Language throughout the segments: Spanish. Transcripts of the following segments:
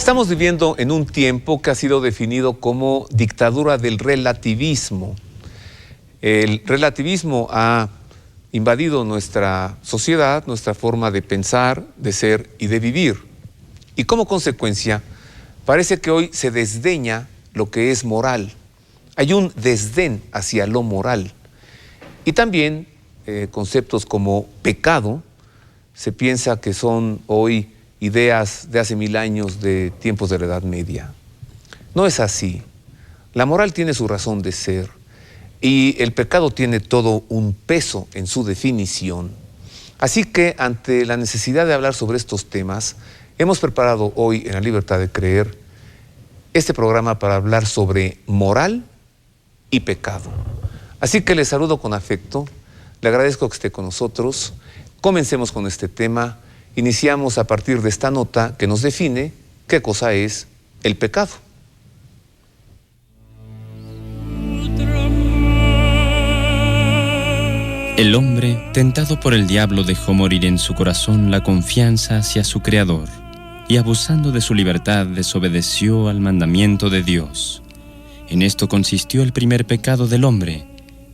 Estamos viviendo en un tiempo que ha sido definido como dictadura del relativismo. El relativismo ha invadido nuestra sociedad, nuestra forma de pensar, de ser y de vivir. Y como consecuencia, parece que hoy se desdeña lo que es moral. Hay un desdén hacia lo moral. Y también conceptos como pecado, se piensa que son hoy ideas de hace 1000 años, de tiempos de la Edad Media. No es así. La moral tiene su razón de ser y el pecado tiene todo un peso en su definición. Así que ante la necesidad de hablar sobre estos temas, hemos preparado hoy en La Libertad de Creer este programa para hablar sobre moral y pecado. Así que les saludo con afecto, le agradezco que esté con nosotros. Comencemos con este tema. Iniciamos a partir de esta nota que nos define qué cosa es el pecado. El hombre, tentado por el diablo, dejó morir en su corazón la confianza hacia su Creador, y abusando de su libertad, desobedeció al mandamiento de Dios. En esto consistió el primer pecado del hombre.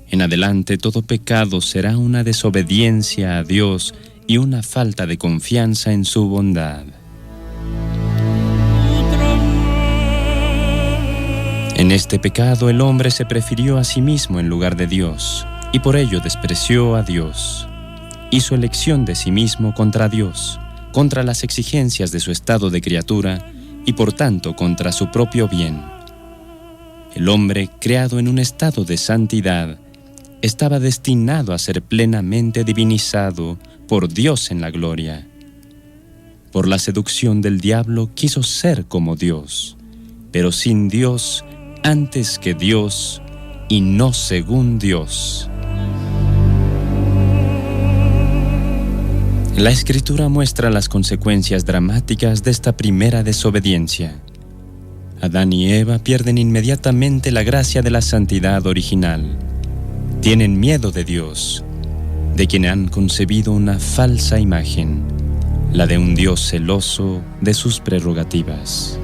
En adelante todo pecado será una desobediencia a Dios y una falta de confianza en su bondad. En este pecado el hombre se prefirió a sí mismo en lugar de Dios, y por ello despreció a Dios. Hizo elección de sí mismo contra Dios, contra las exigencias de su estado de criatura, y por tanto contra su propio bien. El hombre, creado en un estado de santidad, estaba destinado a ser plenamente divinizado por Dios en la gloria. Por la seducción del diablo quiso ser como Dios, pero sin Dios, antes que Dios, y no según Dios. La Escritura muestra las consecuencias dramáticas de esta primera desobediencia. Adán y Eva pierden inmediatamente la gracia de la santidad original. Tienen miedo de Dios, de quien han concebido una falsa imagen, la de un Dios celoso de sus prerrogativas.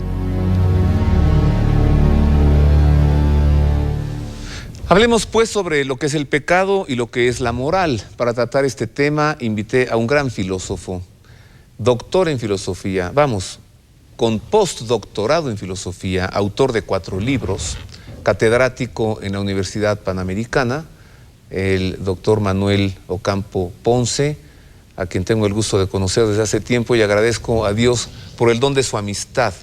Hablemos pues sobre lo que es el pecado y lo que es la moral. Para tratar este tema invité a un gran filósofo, doctor en filosofía, con postdoctorado en filosofía, autor de 4 libros, catedrático en la Universidad Panamericana, el doctor Manuel Ocampo Ponce, a quien tengo el gusto de conocer desde hace tiempo y agradezco a Dios por el don de su amistad.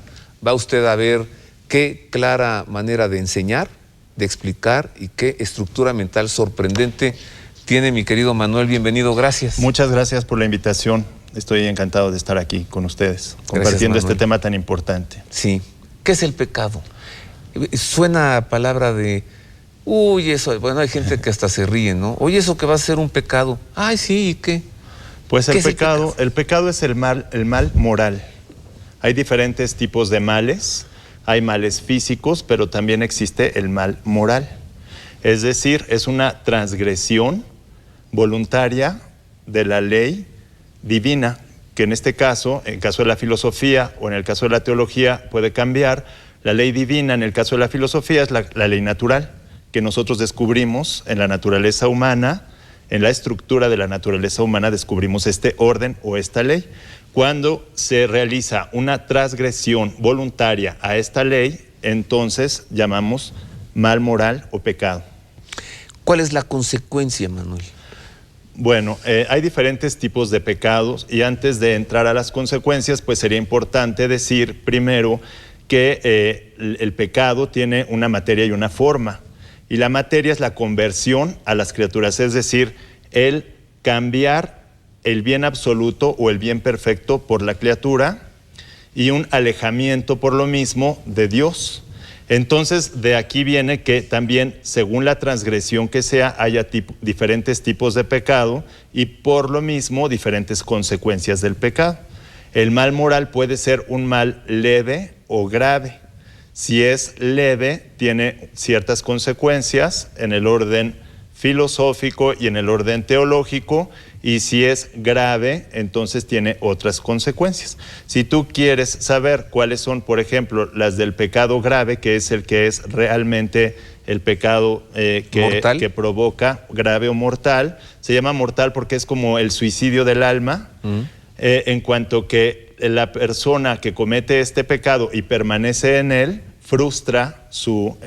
Va usted a ver qué clara manera de enseñar, de explicar y qué estructura mental sorprendente tiene mi querido Manuel. Bienvenido, gracias. Muchas gracias por la invitación. Estoy encantado de estar aquí con ustedes, compartiendo este tema tan importante. Sí. ¿Qué es el pecado? Suena a palabra de... Uy, eso, bueno, hay gente que hasta se ríe, ¿no? Oye, eso que va a ser un pecado. Ay, sí, ¿y qué? Pues el pecado es el mal moral. Hay diferentes tipos de males. Hay males físicos, pero también existe el mal moral. Es decir, es una transgresión voluntaria de la ley divina, que en este caso, en el caso de la filosofía o en el caso de la teología, puede cambiar. La ley divina, en el caso de la filosofía, es la ley natural, que nosotros descubrimos en la naturaleza humana, en la estructura de la naturaleza humana descubrimos este orden o esta ley. Cuando se realiza una transgresión voluntaria a esta ley, entonces llamamos mal moral o pecado. ¿Cuál es la consecuencia, Manuel? Bueno, hay diferentes tipos de pecados y antes de entrar a las consecuencias, pues sería importante decir primero que el pecado tiene una materia y una forma. Y la materia es la conversión a las criaturas, es decir, el cambiar el bien absoluto o el bien perfecto por la criatura y un alejamiento por lo mismo de Dios. Entonces, de aquí viene que también, según la transgresión que sea, haya diferentes tipos de pecado y por lo mismo diferentes consecuencias del pecado. El mal moral puede ser un mal leve o grave. Si es leve, tiene ciertas consecuencias en el orden filosófico y en el orden teológico, y si es grave, entonces tiene otras consecuencias. Si tú quieres saber cuáles son, por ejemplo, las del pecado grave, que es el que es realmente el pecado que provoca grave o mortal, se llama mortal porque es como el suicidio del alma, en cuanto que la persona que comete este pecado y permanece en él, frustra su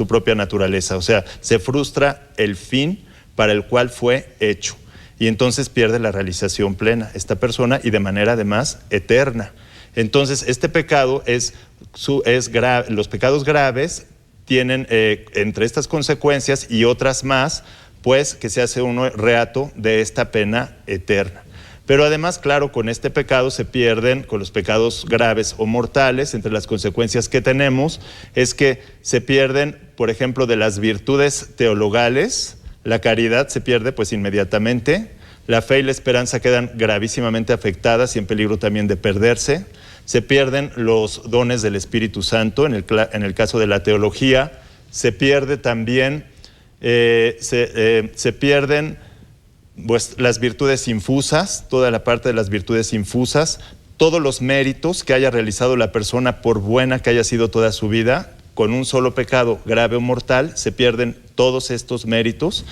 propia naturaleza, o sea, se frustra el fin para el cual fue hecho. Y entonces pierde la realización plena esta persona y de manera además eterna. Entonces este pecado es grave. Los pecados graves tienen entre estas consecuencias y otras más, pues que se hace uno reato de esta pena eterna. Pero además, claro, con este pecado se pierden, con los pecados graves o mortales, entre las consecuencias que tenemos, es que se pierden, por ejemplo, de las virtudes teologales. La caridad se pierde pues inmediatamente, la fe y la esperanza quedan gravísimamente afectadas y en peligro también de perderse, se pierden los dones del Espíritu Santo, en el caso de la teología, se pierde también, se pierden pues, las virtudes infusas, toda la parte de las virtudes infusas, todos los méritos que haya realizado la persona por buena que haya sido toda su vida, con un solo pecado grave o mortal, se pierden todos estos méritos,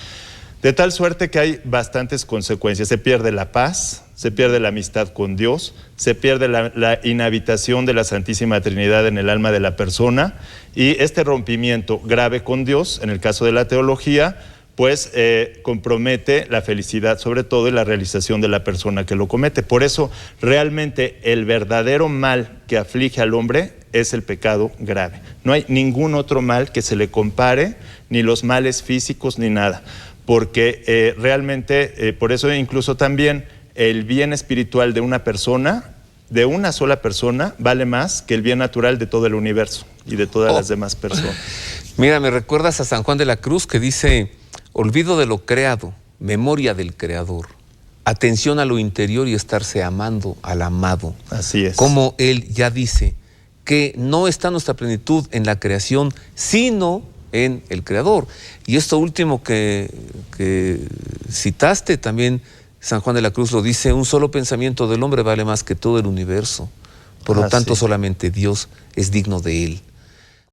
de tal suerte que hay bastantes consecuencias. Se pierde la paz, se pierde la amistad con Dios, se pierde la inhabitación de la Santísima Trinidad en el alma de la persona, y este rompimiento grave con Dios, en el caso de la teología, pues compromete la felicidad sobre todo y la realización de la persona que lo comete. Por eso realmente el verdadero mal que aflige al hombre es el pecado grave. No hay ningún otro mal que se le compare, ni los males físicos ni nada, porque realmente por eso incluso también el bien espiritual de una persona, de una sola persona, vale más que el bien natural de todo el universo y de todas las demás personas. Mira, me recuerdas a San Juan de la Cruz que dice: olvido de lo creado, memoria del Creador, atención a lo interior y estarse amando al amado. Así es. Como él ya dice que no está nuestra plenitud en la creación, sino en el Creador. Y esto último que citaste también, San Juan de la Cruz lo dice: un solo pensamiento del hombre vale más que todo el universo. Por lo tanto, solamente Dios es digno de él.